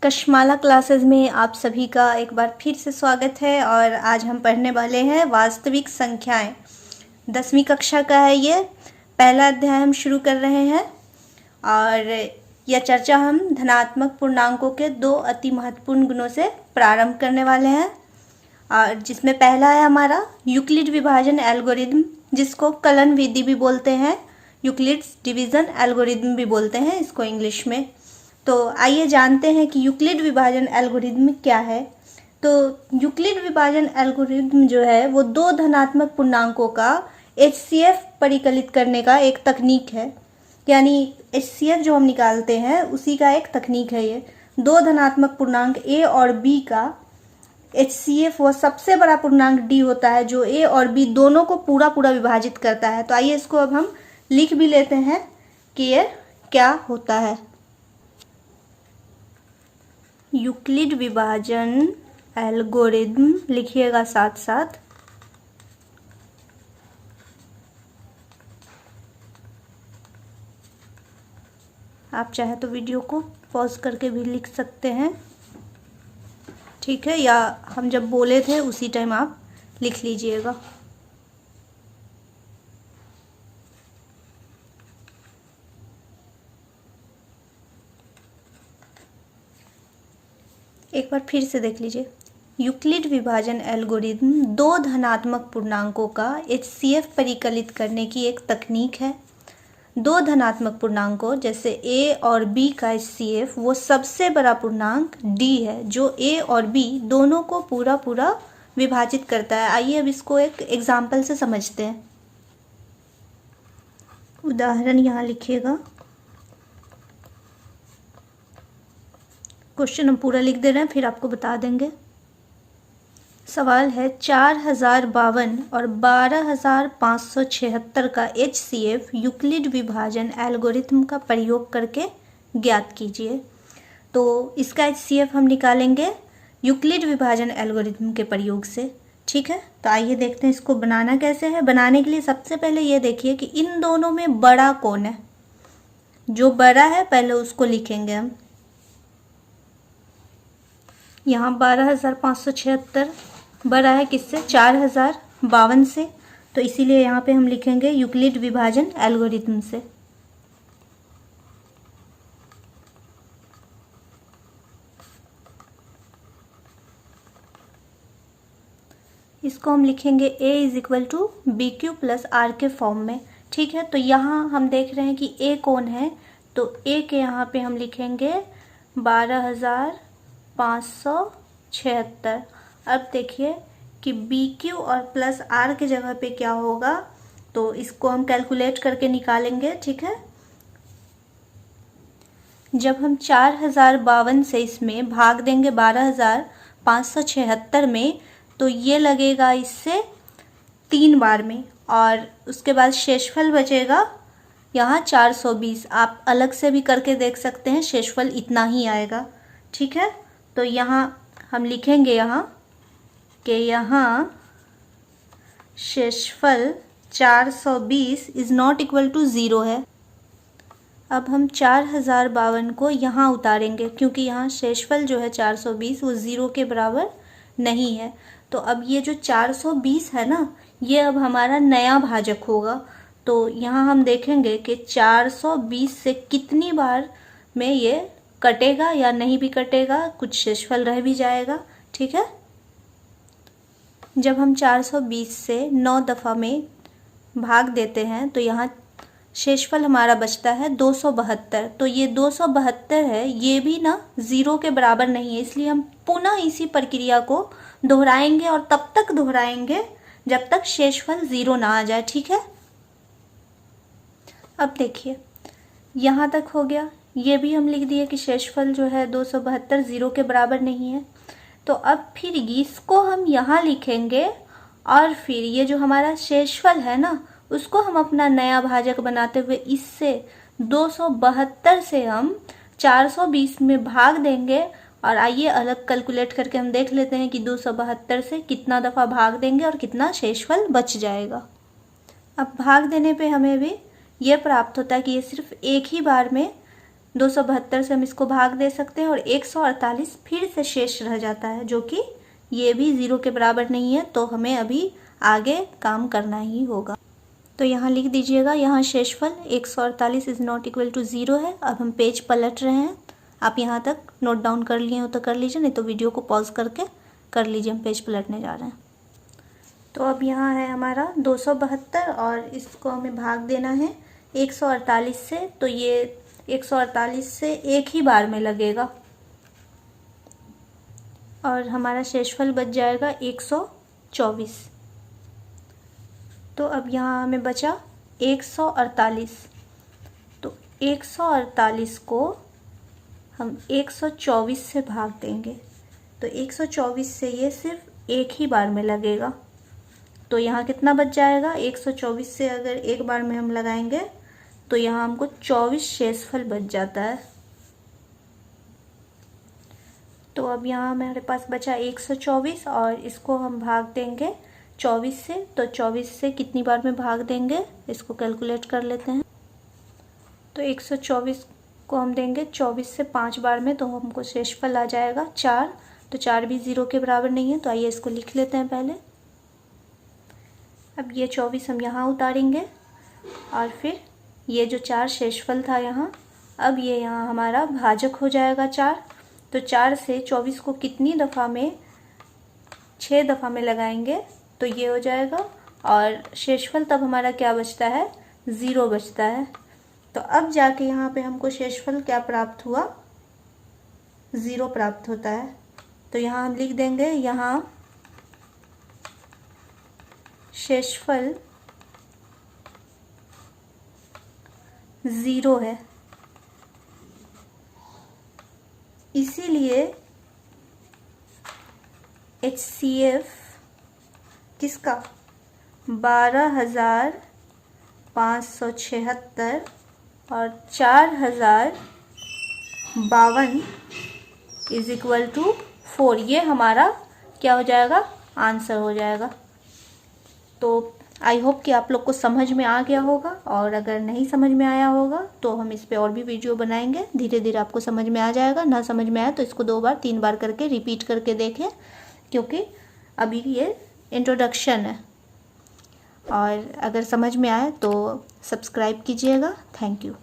Kashmala classes में आप सभी का एक बार फिर से स्वागत है। और आज हम पढ़ने वाले हैं वास्तविक संख्याएं। 10वीं कक्षा का है ये पहला अध्याय हम शुरू कर रहे हैं। और यह चर्चा हम धनात्मक पूर्णांकों के दो अति महत्वपूर्ण गुणों से प्रारंभ करने वाले हैं। और जिसमें पहला है हमारा यूक्लिड विभाजन एल्गोरिदम, जिसको कलन विधि भी बोलते हैं, यूक्लिड्स डिवीज़न एल्गोरिदम भी बोलते हैं इसको इंग्लिश में। तो आइए जानते हैं कि यूक्लिड विभाजन एल्गोरिदम क्या है। तो यूक्लिड विभाजन एल्गोरिदम जो है वो दो धनात्मक पूर्णांकों का HCF परिकलित करने का एक तकनीक है। यानी HCF जो हम निकालते हैं उसी का एक तकनीक है ये। दो धनात्मक पूर्णांक A और B का HCF वो सबसे बड़ा पूर्णांक D होता है जो A और B दोनों को पूरा पूरा विभाजित करता है। तो आइए इसको अब हम लिख भी लेते हैं कि ये क्या होता है। यूक्लिड विभाजन एल्गोरिदम लिखिएगा साथ साथ। आप चाहे तो वीडियो को पॉज करके भी लिख सकते हैं, ठीक है, या हम जब बोले थे उसी टाइम आप लिख लीजिएगा। एक बार फिर से देख लीजिए। यूक्लिड विभाजन एल्गोरिदम दो धनात्मक पूर्णांकों का HCF परिकलित करने की एक तकनीक है। दो धनात्मक पूर्णांकों जैसे A और B का HCF वो सबसे बड़ा पूर्णांक D है जो A और B दोनों को पूरा पूरा विभाजित करता है। आइए अब इसको एक एग्जाम्पल से समझते हैं। उदाहरण यहाँ लिखिएगा। क्वेश्चन हम पूरा लिख दे रहे हैं, फिर आपको बता देंगे। सवाल है 4052 और 12576 का HCF यूक्लिड विभाजन एल्गोरिथम का प्रयोग करके ज्ञात कीजिए। तो इसका HCF हम निकालेंगे यूक्लिड विभाजन एल्गोरिथम के प्रयोग से, ठीक है। तो आइए देखते हैं इसको बनाना कैसे है। बनाने के लिए सबसे पहले ये देखिए कि इन दोनों में बड़ा कौन है। जो बड़ा है पहले उसको लिखेंगे हम। यहाँ 12576 बड़ा है किससे? 4052 से। तो इसीलिए यहाँ पे हम लिखेंगे यूक्लिड विभाजन एल्गोरिथम से। इसको हम लिखेंगे A = BQ + R के फॉर्म में, ठीक है। तो यहाँ हम देख रहे हैं कि A कौन है, तो A के यहाँ पे हम लिखेंगे 12576। अब देखिए कि BQ और +R के जगह पे क्या होगा, तो इसको हम कैलकुलेट करके निकालेंगे, ठीक है। जब हम 4052 से इसमें भाग देंगे 12576 में, तो ये लगेगा इससे 3 बार में, और उसके बाद शेषफल बचेगा यहाँ 420। आप अलग से भी करके देख सकते हैं, शेषफल इतना ही आएगा, ठीक है। तो यहाँ हम लिखेंगे यहाँ कि यहाँ शेषफल 420 इज़ नॉट इक्वल टू 0 है। अब हम 4052 को यहाँ उतारेंगे क्योंकि यहाँ शेषफल जो है 420 वो 0 के बराबर नहीं है। तो अब ये जो 420 है ना, ये अब हमारा नया भाजक होगा। तो यहाँ हम देखेंगे कि 420 से कितनी बार में ये कटेगा या नहीं भी कटेगा, कुछ शेषफल रह भी जाएगा, ठीक है। जब हम 420 से 9 दफ़ा में भाग देते हैं तो यहाँ शेषफल हमारा बचता है 272। तो ये 272 है, ये भी ना 0 के बराबर नहीं है, इसलिए हम पुनः इसी प्रक्रिया को दोहराएंगे और तब तक दोहराएंगे जब तक शेषफल 0 ना आ जाए, ठीक है। अब देखिए यहाँ तक हो गया। ये भी हम लिख दिए कि शेषफल जो है 272 0 के बराबर नहीं है। तो अब फिर इसको हम यहाँ लिखेंगे और फिर ये जो हमारा शेषफल है ना, उसको हम अपना नया भाजक बनाते हुए इससे 272 से हम 420 में भाग देंगे। और आइए अलग कैलकुलेट करके हम देख लेते हैं कि 272 से कितना दफ़ा भाग देंगे और कितना शेषफल बच जाएगा। अब भाग देने पे हमें भी ये प्राप्त होता है कि ये सिर्फ एक ही बार में 272 से हम इसको भाग दे सकते हैं और 148 फिर से शेष रह जाता है, जो कि ये भी 0 के बराबर नहीं है, तो हमें अभी आगे काम करना ही होगा। तो यहाँ लिख दीजिएगा, यहाँ शेषफल 148 इज़ नॉट इक्वल टू 0 है। अब हम पेज पलट रहे हैं। आप यहाँ तक नोट डाउन कर लिए हो तो कर लीजिए, नहीं तो वीडियो को पॉज करके कर लीजिए, हम पेज पलटने जा रहे हैं। तो अब यहाँ है हमारा 272 और इसको हमें भाग देना है 148 से, तो ये 148 से एक ही बार में लगेगा और हमारा शेषफल बच जाएगा 124। तो अब यहाँ हमें बचा 148, तो 148 को हम 124 से भाग देंगे, तो 124 से ये सिर्फ एक ही बार में लगेगा। तो यहाँ कितना बच जाएगा, 124 से अगर एक बार में हम लगाएंगे तो यहाँ हमको 24 शेषफल बच जाता है। तो अब यहाँ हमारे पास बचा 124 और इसको हम भाग देंगे 24 से, तो 24 से कितनी बार में भाग देंगे इसको कैलकुलेट कर लेते हैं। तो 124 को हम देंगे 24 से 5 बार में, तो हमको शेषफल आ जाएगा 4। तो 4 भी 0 के बराबर नहीं है, तो आइए इसको लिख लेते हैं पहले। अब ये 24 हम यहाँ उतारेंगे और फिर ये जो 4 शेषफल था यहाँ, अब ये यहाँ हमारा भाजक हो जाएगा 4। तो 4 से 24 को कितनी दफ़ा में, 6 दफ़ा में लगाएंगे तो ये हो जाएगा, और शेषफल तब हमारा क्या बचता है, 0 बचता है। तो अब जाके यहाँ पे हमको शेषफल क्या प्राप्त हुआ, 0 प्राप्त होता है। तो यहाँ हम लिख देंगे, यहाँ शेषफल 0 है, इसीलिए HCF किसका 12,576 और 4,052 इज इक्वल टू 4, ये हमारा क्या हो जाएगा, आंसर हो जाएगा। तो आई होप कि आप लोग को समझ में आ गया होगा, और अगर नहीं समझ में आया होगा तो हम इस पे और भी वीडियो बनाएंगे, धीरे धीरे आपको समझ में आ जाएगा। ना समझ में आया तो इसको 2 बार 3 बार करके रिपीट करके देखें, क्योंकि अभी ये इंट्रोडक्शन है। और अगर समझ में आए तो सब्सक्राइब कीजिएगा। Thank you.